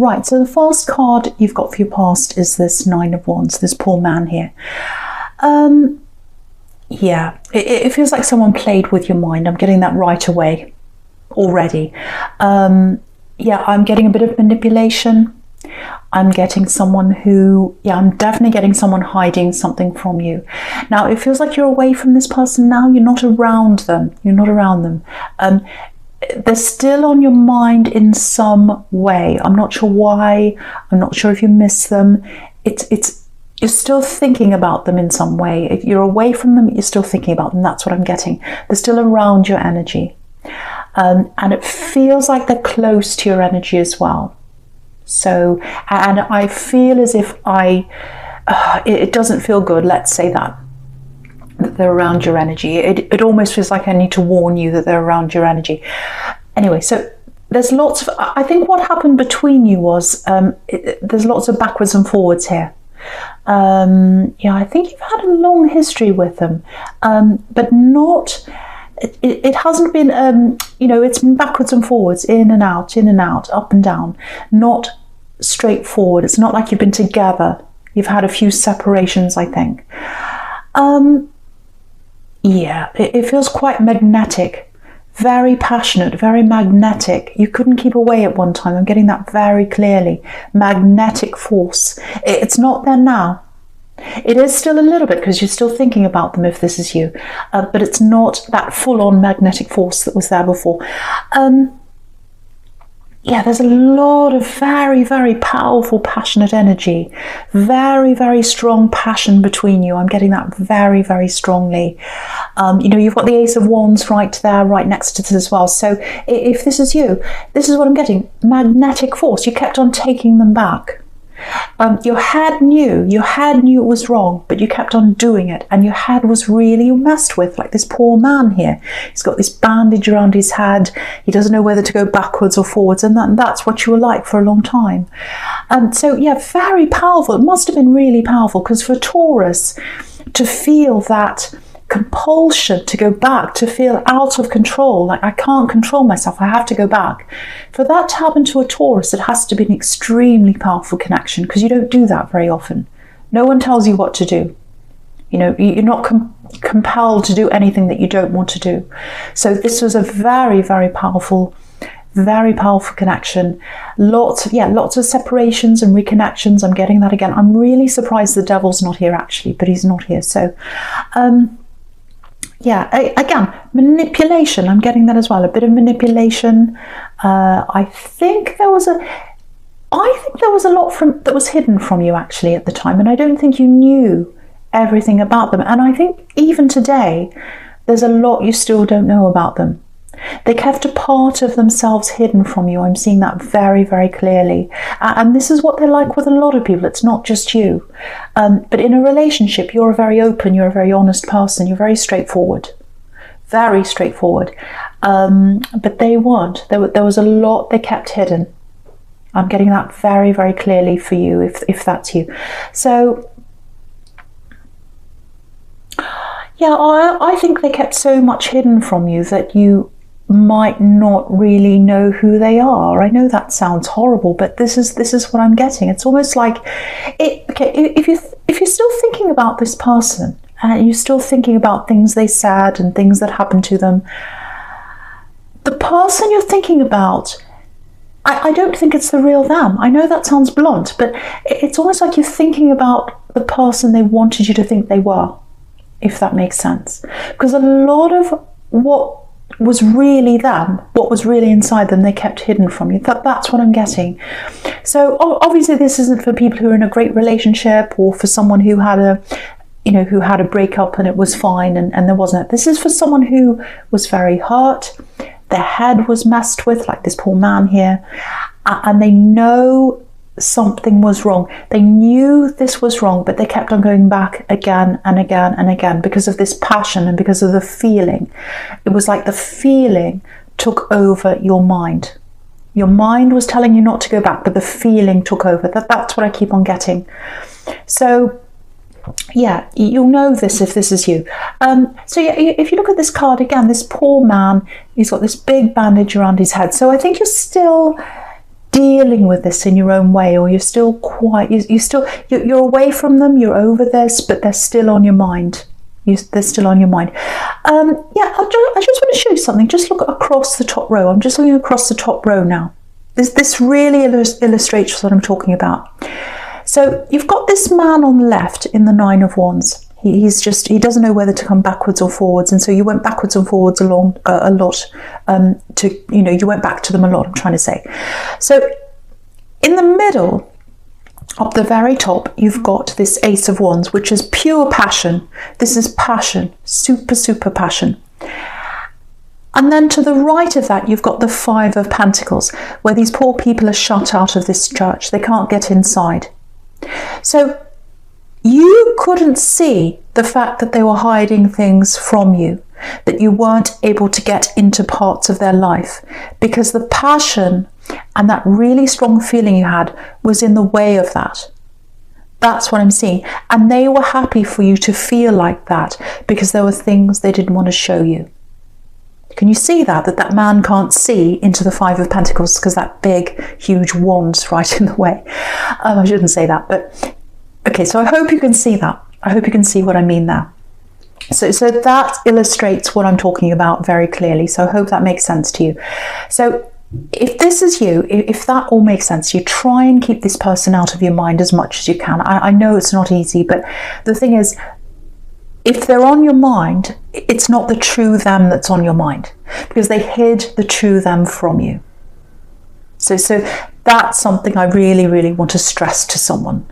Right, so the first card you've got for your past is this Nine of Wands, this poor man here. Yeah, it feels like someone played with your mind. I'm getting that right away already. Yeah, I'm getting a bit of manipulation. I'm getting someone who, yeah, I'm definitely getting someone hiding something from you. Now, it feels like you're away from this person now. You're not around them. You're not around them. They're still on your mind in some way. I'm not sure why. I'm not sure if you miss them. You're still thinking about them in some way. If you're away from them, you're still thinking about them. That's what I'm getting. They're still around your energy. And it feels like they're close to your energy as well. So, and I feel as if it doesn't feel good, let's say that they're around your energy. It almost feels like I need to warn you that they're around your energy. Anyway, so there's lots of, I think what happened between you was, there's lots of backwards and forwards here. Yeah, I think you've had a long history with them, but not, it hasn't been, you know, it's been backwards and forwards, in and out, up and down, not straightforward. It's not like you've been together. You've had a few separations, I think. Yeah, it feels quite magnetic, very passionate, very magnetic. You couldn't keep away at one time. I'm getting that very clearly. Magnetic force. It's not there now. It is still a little bit because you're still thinking about them if this is you, but it's not that full-on magnetic force that was there before. Yeah, there's a lot of very, very powerful, passionate energy. Very, very strong passion between you. I'm getting that very, very strongly. You know, you've got the Ace of Wands right there, right next to this as well. So if this is you, this is what I'm getting. Magnetic force. You kept on taking them back. Your head knew it was wrong, but you kept on doing it, and your head was really messed with, like this poor man here. He's got this bandage around his head. He doesn't know whether to go backwards or forwards, and that's what you were like for a long time. So yeah, very powerful. It must have been really powerful, because for Taurus to feel that compulsion to go back, to feel out of control, like I can't control myself, I have to go back. For that to happen to a Taurus, it has to be an extremely powerful connection, because you don't do that very often. No one tells you what to do. You know, you're not compelled to do anything that you don't want to do. So this was a very, very powerful connection. Lots of separations and reconnections. I'm getting that again. I'm really surprised the devil's not here actually, but he's not here. So yeah, again, manipulation. I'm getting that as well. A bit of manipulation. I think there was a lot that was hidden from you actually at the time, and I don't think you knew everything about them. And I think even today, there's a lot you still don't know about them. They kept a part of themselves hidden from you. I'm seeing that very, very clearly. And this is what they're like with a lot of people. It's not just you. But in a relationship, you're a very open, you're a very honest person. You're very straightforward. Very straightforward. But they weren't. There was a lot they kept hidden. I'm getting that very, very clearly for you, if that's you. So, yeah, I think they kept so much hidden from you that you might not really know who they are. I know that sounds horrible, but this is what I'm getting. It's almost like if you're still thinking about this person and you're still thinking about things they said and things that happened to them, the person you're thinking about, I don't think it's the real them. I know that sounds blunt, but it's almost like you're thinking about the person they wanted you to think they were, if that makes sense. Because a lot of what was really them, what was really inside them, they kept hidden from you. That's what I'm getting. So obviously this isn't for people who are in a great relationship, or for someone who had a breakup and it was fine and there wasn't. This is for someone who was very hurt. Their head was messed with, like this poor man here, and they know something was wrong. They knew this was wrong, but they kept on going back again and again and again because of this passion and because of the feeling. It was like the feeling took over your mind. Your mind was telling you not to go back, but the feeling took over. That's what I keep on getting. So yeah, you'll know this if this is you. So yeah, if you look at this card again, this poor man, he's got this big bandage around his head. So I think you're still dealing with this in your own way, or you're still quite, you're away from them, you're over this, but they're still on your mind. They're still on your mind. Yeah, I just want to show you something. Just look across the top row. I'm just looking across the top row now. This really illustrates what I'm talking about. So you've got this man on the left in the Nine of Wands. He doesn't know whether to come backwards or forwards, and so you went backwards and forwards along a lot. You went back to them a lot, I'm trying to say. So in the middle, up the very top, you've got this Ace of Wands, which is pure passion. This is passion, super passion. And then to the right of that, you've got the Five of Pentacles, where these poor people are shut out of this church. They can't get inside. So you couldn't see the fact that they were hiding things from you, that you weren't able to get into parts of their life, because the passion and that really strong feeling you had was in the way of that. That's what I'm seeing. And they were happy for you to feel like that because there were things they didn't want to show you. Can you see that man can't see into the Five of Pentacles because that big, huge wand's right in the way? I shouldn't say that, but okay, so I hope you can see that. I hope you can see what I mean there. So that illustrates what I'm talking about very clearly. So I hope that makes sense to you. So if this is you, if that all makes sense, you try and keep this person out of your mind as much as you can. I know it's not easy, but the thing is, if they're on your mind, it's not the true them that's on your mind, because they hid the true them from you. So that's something I really want to stress to someone.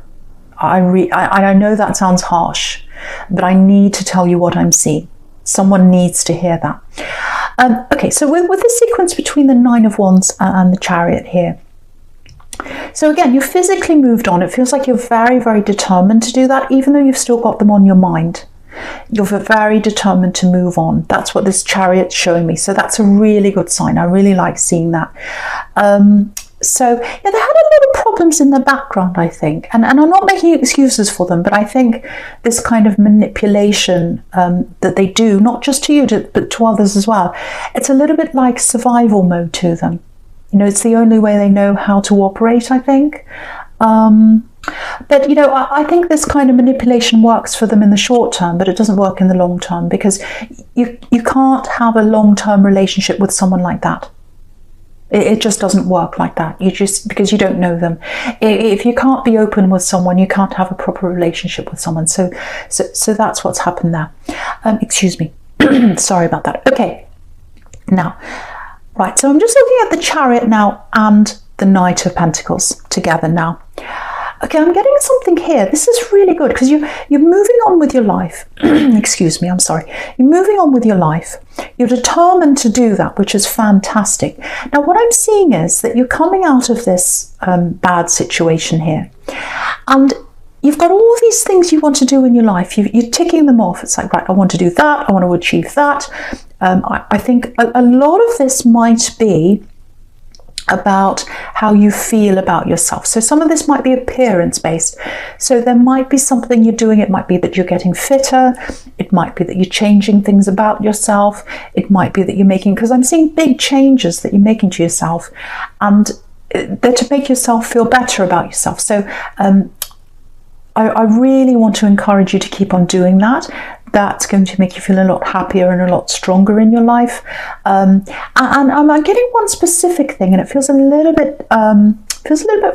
I know that sounds harsh, but I need to tell you what I'm seeing. Someone needs to hear that. Okay, so with the sequence between the Nine of Wands and the Chariot here. So again, you physically moved on. It feels like you're very determined to do that, even though you've still got them on your mind. You're very determined to move on. That's what this Chariot's showing me. So that's a really good sign. I really like seeing that. So yeah, they had a lot of problems in the background, I think, and I'm not making excuses for them, but I think this kind of manipulation that they do, not just to you, but to others as well, it's a little bit like survival mode to them. You know, it's the only way they know how to operate, I think. But, you know, I think this kind of manipulation works for them in the short term, but it doesn't work in the long term, because you can't have a long-term relationship with someone like that. It just doesn't work like that. Because you don't know them. If you can't be open with someone, you can't have a proper relationship with someone. So that's what's happened there. Excuse me. Sorry about that. Okay. Now, right. So I'm just looking at the Chariot now and the Knight of Pentacles together now. Okay, I'm getting something here. This is really good because you're moving on with your life. Excuse me, I'm sorry. You're moving on with your life. You're determined to do that, which is fantastic. Now, what I'm seeing is that you're coming out of this bad situation here. And you've got all these things you want to do in your life. You're ticking them off. It's like, right, I want to do that. I want to achieve that. I think a lot of this might be about how you feel about yourself. So some of this might be appearance based. So there might be something you're doing. It might be that you're getting fitter. It might be that you're changing things about yourself. It might be that you're making, because I'm seeing big changes that you're making to yourself, and they're to make yourself feel better about yourself. So I really want to encourage you to keep on doing that. That's going to make you feel a lot happier and a lot stronger in your life. And I'm getting one specific thing, and it feels a little bit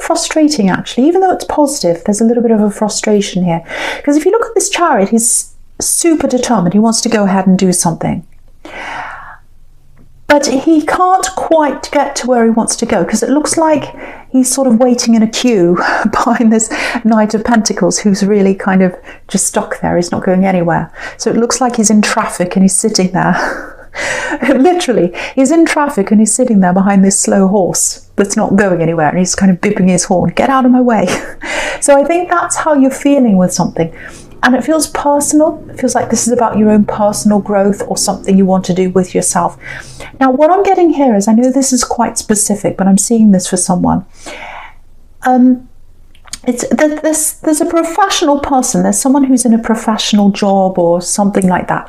frustrating actually. Even though it's positive, there's a little bit of a frustration here, because if you look at this Chariot, he's super determined. He wants to go ahead and do something, but he can't quite get to where he wants to go, because it looks like he's sort of waiting in a queue behind this Knight of Pentacles, who's really kind of just stuck there. He's not going anywhere. So it looks like he's in traffic and he's sitting there. Literally, he's in traffic and he's sitting there behind this slow horse that's not going anywhere, and he's kind of bipping his horn, get out of my way. So I think that's how you're feeling with something. And it feels personal. It feels like this is about your own personal growth or something you want to do with yourself. Now, what I'm getting here is, I know this is quite specific, but I'm seeing this for someone. there's a professional person, there's someone who's in a professional job or something like that,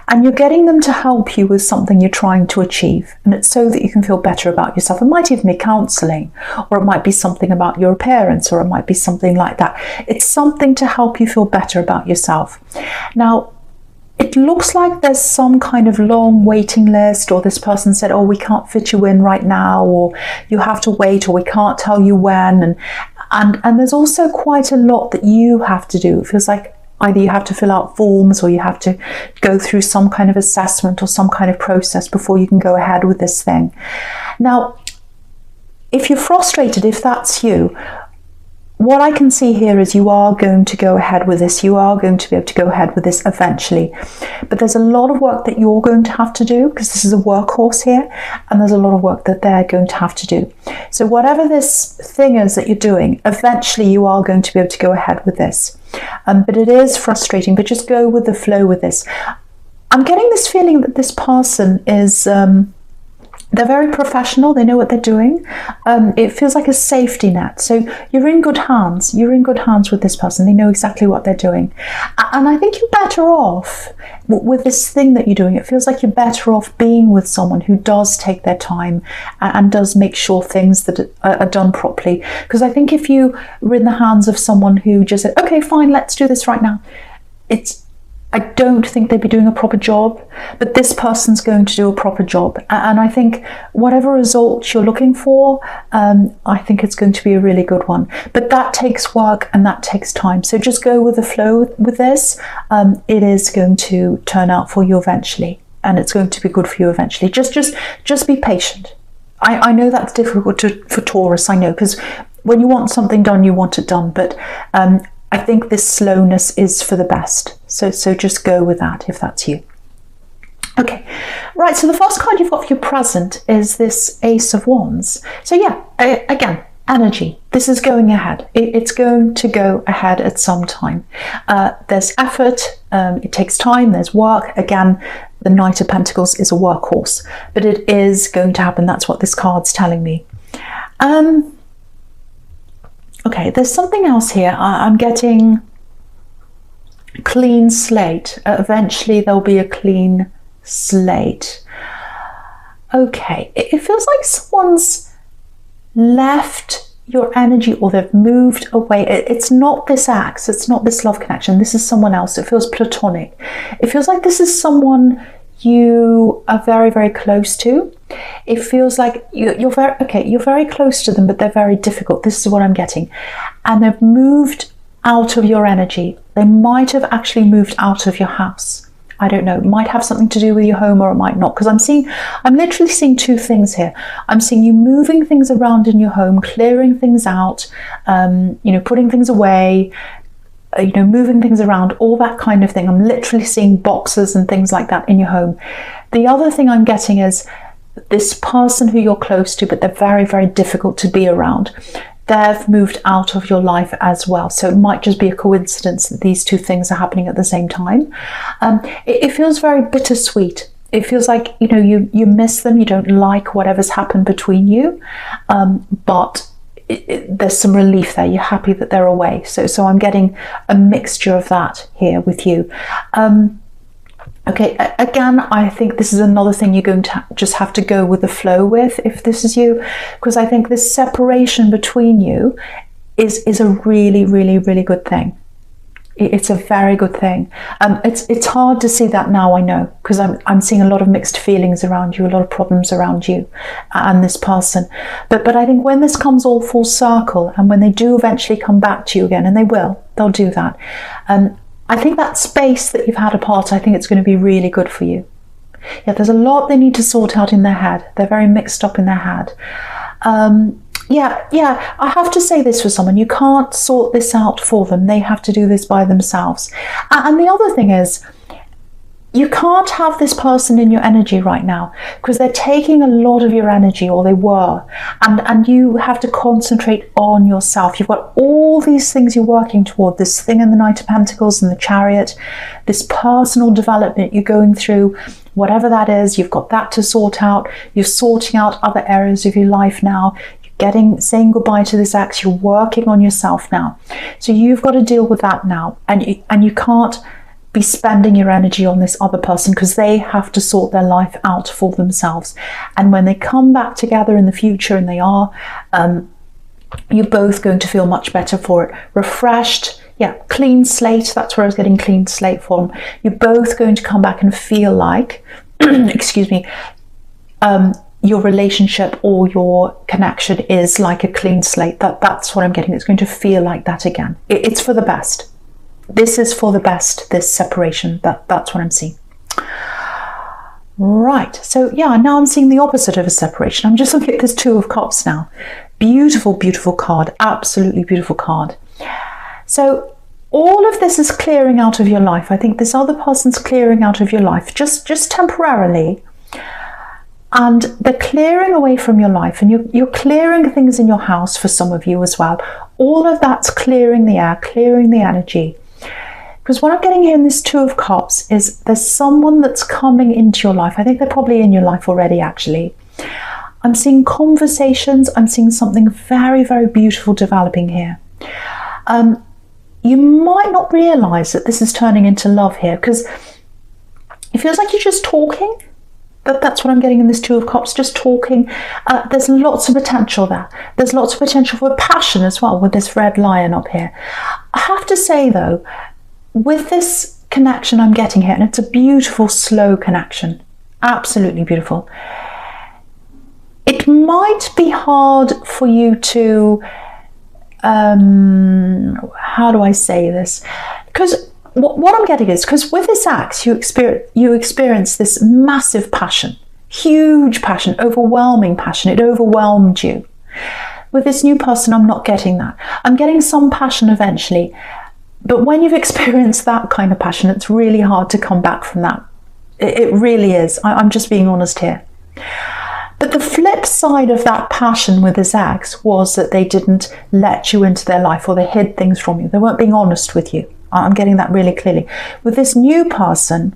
and you're getting them to help you with something you're trying to achieve, and it's so that you can feel better about yourself. It might even be counselling, or it might be something about your appearance, or it might be something like that. It's something to help you feel better about yourself. Now, it looks like there's some kind of long waiting list, or this person said, oh, we can't fit you in right now, or you have to wait, or we can't tell you when, and there's also quite a lot that you have to do. It feels like either you have to fill out forms, or you have to go through some kind of assessment or some kind of process before you can go ahead with this thing. Now, if you're frustrated, if that's you, what I can see here is you are going to go ahead with this. You are going to be able to go ahead with this eventually. But there's a lot of work that you're going to have to do, because this is a workhorse here, and there's a lot of work that they're going to have to do. So whatever this thing is that you're doing, eventually you are going to be able to go ahead with this. But it is frustrating, but just go with the flow with this. I'm getting this feeling that this person is... they're very professional, they know what they're doing. It feels like a safety net. So you're in good hands. You're in good hands with this person. They know exactly what they're doing. And I think you're better off with this thing that you're doing. It feels like you're better off being with someone who does take their time and does make sure things that are done properly. Because I think if you were in the hands of someone who just said, okay, fine, let's do this right now, I don't think they'd be doing a proper job, but this person's going to do a proper job. And I think whatever result you're looking for, I think it's going to be a really good one. But that takes work and that takes time. So just go with the flow with this. It is going to turn out for you eventually, and it's going to be good for you eventually. Just be patient. I know that's difficult for Taurus, I know, because when you want something done, you want it done. But I think this slowness is for the best. So just go with that if that's you. Okay, right, so the first card you've got for your present is this Ace of Wands. So yeah, again, energy. This is going ahead. It's going to go ahead at some time. There's effort, it takes time, there's work. Again, the Knight of Pentacles is a workhorse, but it is going to happen. That's what this card's telling me. Okay, there's something else here. I'm getting clean slate. Eventually there'll be a clean slate. Okay, it feels like someone's left your energy, or they've moved away. It's not this ex, it's not this love connection. This is someone else. It feels platonic. It feels like this is someone you are very, very close to. It feels like you're very close to them, but they're very difficult. This is what I'm getting. And they've moved out of your energy. They might have actually moved out of your house. I don't know. It might have something to do with your home, or it might not. Because I'm literally seeing two things here. I'm seeing you moving things around in your home, clearing things out, putting things away, moving things around, all that kind of thing. I'm literally seeing boxes and things like that in your home. The other thing I'm getting is this person who you're close to, but they're very, very difficult to be around. They've moved out of your life as well. So it might just be a coincidence that these two things are happening at the same time. It feels very bittersweet. It feels like, you miss them. You don't like whatever's happened between you, but there's some relief there. You're happy that they're away. So I'm getting a mixture of that here with you. Okay, again, I think this is another thing you're going to just have to go with the flow with if this is you, because I think this separation between you is a really, really, really good thing. It's a very good thing. It's hard to see that now, I know, because I'm seeing a lot of mixed feelings around you, a lot of problems around you and this person. But I think when this comes all full circle, and when they do eventually come back to you again, and they'll do that. I think that space that you've had apart, I think it's going to be really good for you. Yeah, there's a lot they need to sort out in their head. They're very mixed up in their head. Yeah, I have to say this for someone. You can't sort this out for them. They have to do this by themselves. And the other thing is, you can't have this person in your energy right now, because they're taking a lot of your energy, or they were, and you have to concentrate on yourself. You've got all these things you're working toward, this thing in the Knight of Pentacles and the Chariot, this personal development you're going through, whatever that is, you've got that to sort out. You're sorting out other areas of your life now. You're saying goodbye to this ex. You're working on yourself now. So you've got to deal with that now. And you can't be spending your energy on this other person, because they have to sort their life out for themselves. And when they come back together in the future, and they are, you're both going to feel much better for it. Refreshed, yeah, clean slate. That's where I was getting clean slate from. You're both going to come back and feel like, excuse me, your relationship or your connection is like a clean slate. That's what I'm getting. It's going to feel like that again. It's for the best. This is for the best, this separation. That's what I'm seeing. Right, so yeah, now I'm seeing the opposite of a separation. I'm just looking at this Two of Cups now. Beautiful, beautiful card. Absolutely beautiful card. So all of this is clearing out of your life. I think this other person's clearing out of your life, just temporarily. And they're clearing away from your life, and you're clearing things in your house for some of you as well. All of that's clearing the air, clearing the energy. Because what I'm getting here in this Two of Cups is there's someone that's coming into your life. I think they're probably in your life already, actually. I'm seeing conversations. I'm seeing something very, very beautiful developing here. You might not realize that this is turning into love here, because it feels like you're just talking. That's what I'm getting in this Two of Cups, just talking. There's lots of potential there. There's lots of potential for passion as well with this red lion up here. I have to say though, with this connection I'm getting here, and it's a beautiful, slow connection, absolutely beautiful, it might be hard for you to, how do I say this? Because what I'm getting is, because with this axe, you experience this massive passion, huge passion, overwhelming passion. It overwhelmed you. With this new person, I'm not getting that. I'm getting some passion eventually, but when you've experienced that kind of passion, it's really hard to come back from that. It really is. I'm just being honest here. But the flip side of that passion with this axe was that they didn't let you into their life, or they hid things from you. They weren't being honest with you. I'm getting that really clearly. With this new person,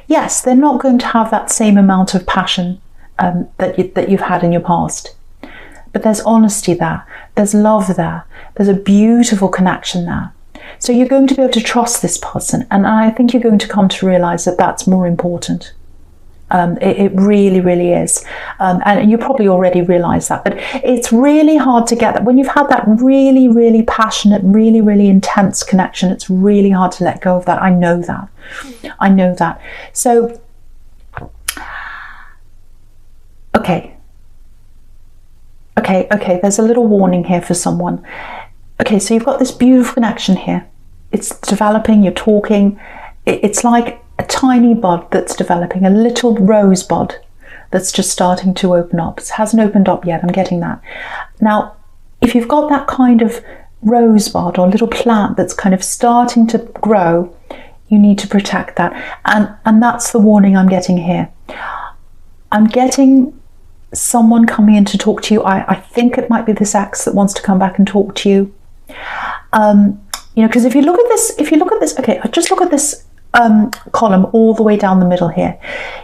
yes, they're not going to have that same amount of passion that you've had in your past. But there's honesty there. There's love there. There's a beautiful connection there. So you're going to be able to trust this person. And I think you're going to come to realize that that's more important. It really, really is. And you probably already realize that, but it's really hard to get that. When you've had that really, really passionate, really, really intense connection, it's really hard to let go of that. I know that. I know that. So, okay, there's a little warning here for someone. Okay, so you've got this beautiful connection here. It's developing, you're talking. It's like a tiny bud that's developing, a little rose bud that's just starting to open up. It hasn't opened up yet, I'm getting that. Now, if you've got that kind of rosebud or little plant that's kind of starting to grow, you need to protect that. And that's the warning I'm getting here. I'm getting someone coming in to talk to you. I think it might be this ex that wants to come back and talk to you. You know, because if you look at this, okay, just look at this column all the way down the middle here.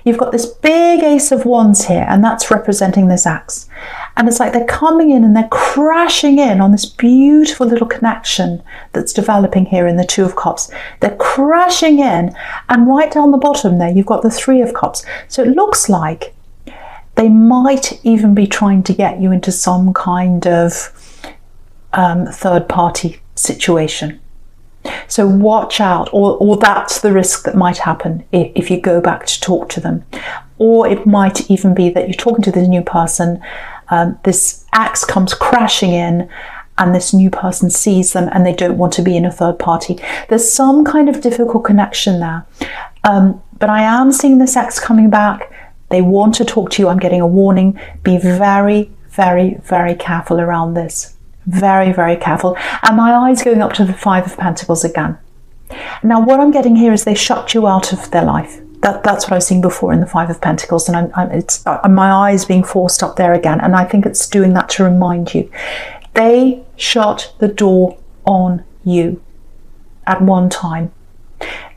You've got this big Ace of Wands here, and that's representing this axe. And it's like they're coming in and they're crashing in on this beautiful little connection that's developing here in the Two of Cups. They're crashing in, and right down the bottom there, you've got the Three of Cups. So it looks like they might even be trying to get you into some kind of third party situation. So watch out, or that's the risk that might happen if you go back to talk to them. Or it might even be that you're talking to this new person, this axe comes crashing in, and this new person sees them and they don't want to be in a third party. There's some kind of difficult connection there. But I am seeing this axe coming back. They want to talk to you. I'm getting a warning. Be very, very, very careful around this. Very, very careful. And my eyes going up to the Five of Pentacles again. Now what I'm getting here is they shut you out of their life. That's what I was seeing before in the Five of Pentacles, and it's my eyes being forced up there again, and I think it's doing that to remind you. They shut the door on you at one time.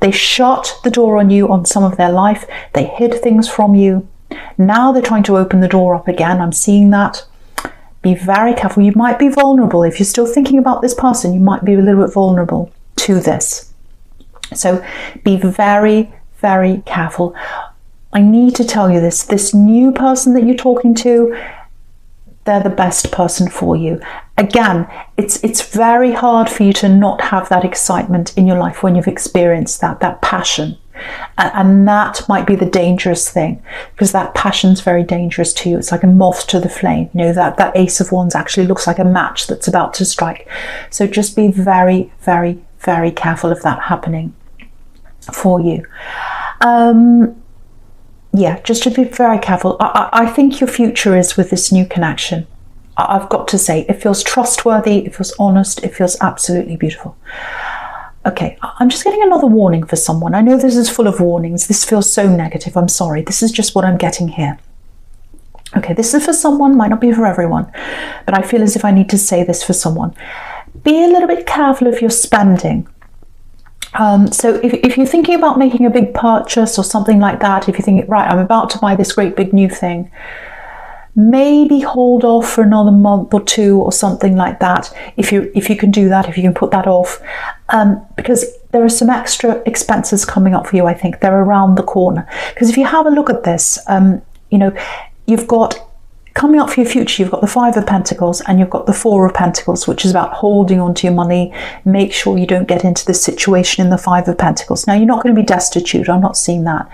They shut the door on you on some of their life. They hid things from you. Now they're trying to open the door up again. I'm seeing that. Be very careful. You might be vulnerable. If you're still thinking about this person, you might be a little bit vulnerable to this. So be very, very careful. I need to tell you this new person that you're talking to, they're the best person for you. Again, it's very hard for you to not have that excitement in your life when you've experienced that passion. And that might be the dangerous thing, because that passion's very dangerous to you. It's like a moth to the flame. You know, that Ace of Wands actually looks like a match that's about to strike. So just be very, very, very careful of that happening for you. Yeah, just to be very careful. I think your future is with this new connection. I've got to say, it feels trustworthy, it feels honest, it feels absolutely beautiful. Okay, I'm just getting another warning for someone. I know this is full of warnings. This feels so negative. I'm sorry. This is just what I'm getting here. Okay, this is for someone, might not be for everyone, but I feel as if I need to say this for someone. Be a little bit careful of your spending. So if you're thinking about making a big purchase or something like that, if you think, right, I'm about to buy this great big new thing, maybe hold off for another month or two or something like that, if you can do that, if you can put that off, because there are some extra expenses coming up for you. I think they're around the corner, because if you have a look at this, you know, you've got coming up for your future, you've got the Five of Pentacles and you've got the Four of Pentacles, which is about holding on to your money. Make sure you don't get into this situation in the Five of Pentacles. Now, you're not going to be destitute, I'm not seeing that,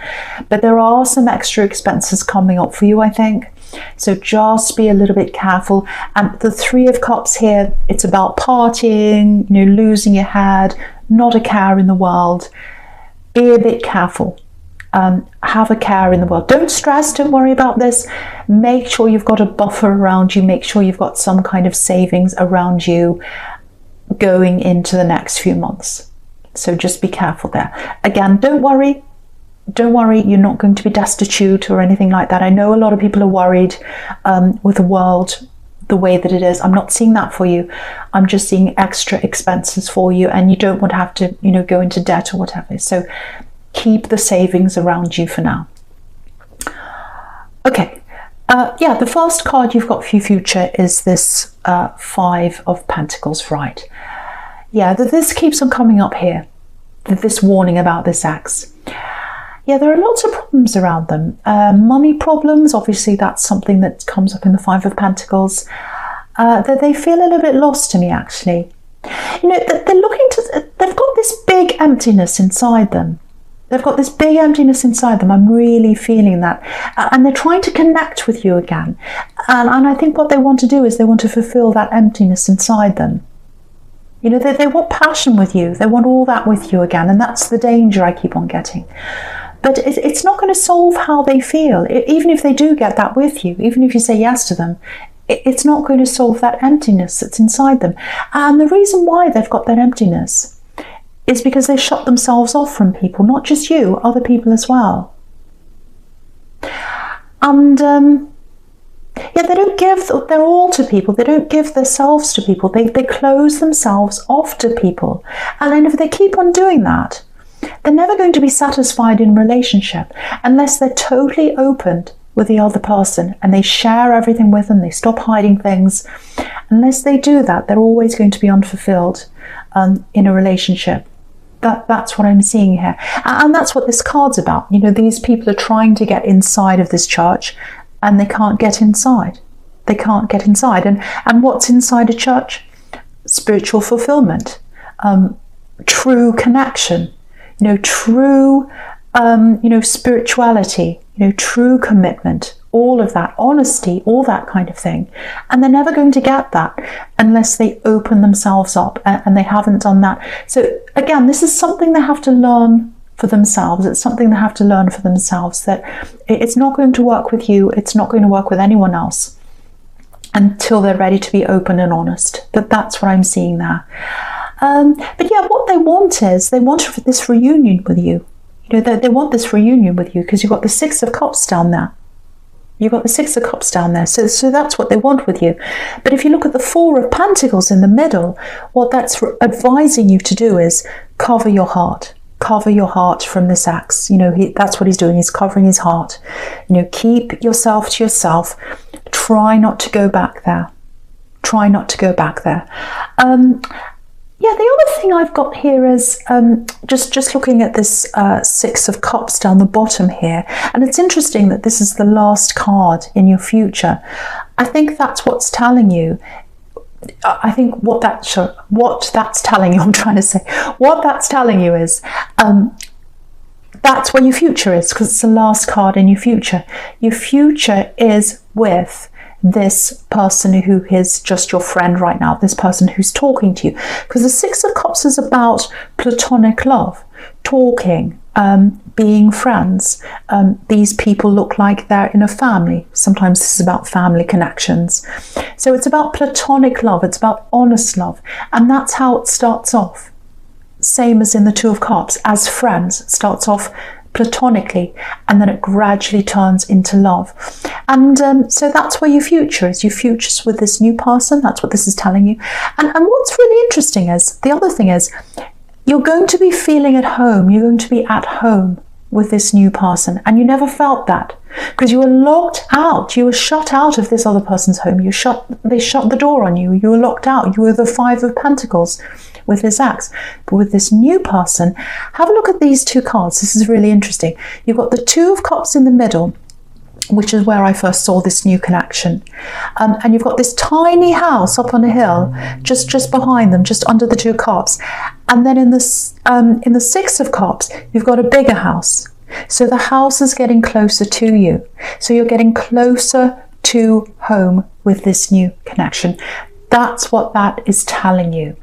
but there are some extra expenses coming up for you, I think. So just be a little bit careful. And the Three of Cups here, it's about partying, you know, losing your head, not a care in the world. Be a bit careful. Have a care in the world. Don't stress, don't worry about this. Make sure you've got a buffer around you. Make sure you've got some kind of savings around you going into the next few months. So just be careful there. Again, don't worry. Don't worry, you're not going to be destitute or anything like that. I know a lot of people are worried with the world the way that it is. I'm not seeing that for you. I'm just seeing extra expenses for you, and you don't want to have to, you know, go into debt or whatever. So keep the savings around you for now. Okay, yeah, the first card you've got for your future is this Five of Pentacles, right? Yeah, this keeps on coming up here, this warning about this ex. Yeah, there are lots of problems around them. Money problems, obviously that's something that comes up in the Five of Pentacles. That they feel a little bit lost to me, actually. You know, they're looking to, they've got this big emptiness inside them. They've got this big emptiness inside them. I'm really feeling that. And they're trying to connect with you again. And I think what they want to do is they want to fulfill that emptiness inside them. You know, they want passion with you. They want all that with you again. And that's the danger I keep on getting. But it's not going to solve how they feel. Even if they do get that with you, even if you say yes to them, it's not going to solve that emptiness that's inside them. And the reason why they've got that emptiness is because they shut themselves off from people, not just you, other people as well. And yeah, they don't give their all to people. They don't give themselves to people. They close themselves off to people. And then if they keep on doing that, they're never going to be satisfied in relationship unless they're totally open with the other person and they share everything with them. They stop hiding things. Unless they do that, they're always going to be unfulfilled in a relationship. That's what I'm seeing here. And that's what this card's about. You know, these people are trying to get inside of this church and they can't get inside. They can't get inside. And what's inside a church? Spiritual fulfillment, true connection, you know, true, you know, spirituality, you know, true commitment, all of that, honesty, all that kind of thing. And they're never going to get that unless they open themselves up, and they haven't done that. So again, this is something they have to learn for themselves. It's something they have to learn for themselves, that it's not going to work with you. It's not going to work with anyone else until they're ready to be open and honest. That's what I'm seeing there. But yeah, what they want is they want this reunion with you. You know, they want this reunion with you because you've got the Six of Cups down there. You've got the Six of Cups down there. So that's what they want with you. But if you look at the Four of Pentacles in the middle, what that's advising you to do is cover your heart. Cover your heart from this ex. You know, that's what he's doing. He's covering his heart. You know, keep yourself to yourself. Try not to go back there. try not to go back there. Yeah, the other thing I've got here is just looking at this Six of Cups down the bottom here, and it's interesting that this is the last card in your future. I think that's what's telling you. I think what that's telling you, I'm trying to say, what that's telling you is that's where your future is, because it's the last card in your future. Your future is with this person who is just your friend right now, this person who's talking to you. Because the Six of Cups is about platonic love, talking, being friends. These people look like they're in a family. Sometimes this is about family connections. So it's about platonic love, it's about honest love. And that's how it starts off. Same as in the Two of Cups, as friends. It starts off platonically, and then it gradually turns into love. And so that's where your future is. Your future's with this new person. That's what this is telling you. And what's really interesting is, the other thing is, you're going to be feeling at home. You're going to be at home with this new person. And you never felt that, because you were locked out. You were shut out of this other person's home. They shut the door on you. You were locked out. You were the Five of Pentacles with this axe. But with this new person, have a look at these two cards. This is really interesting. You've got the Two of Cups in the middle, which is where I first saw this new connection. And you've got this tiny house up on a hill, just behind them, just under the Two of Cups. And then in the Six of Cups, you've got a bigger house. So the house is getting closer to you. So you're getting closer to home with this new connection. That's what that is telling you.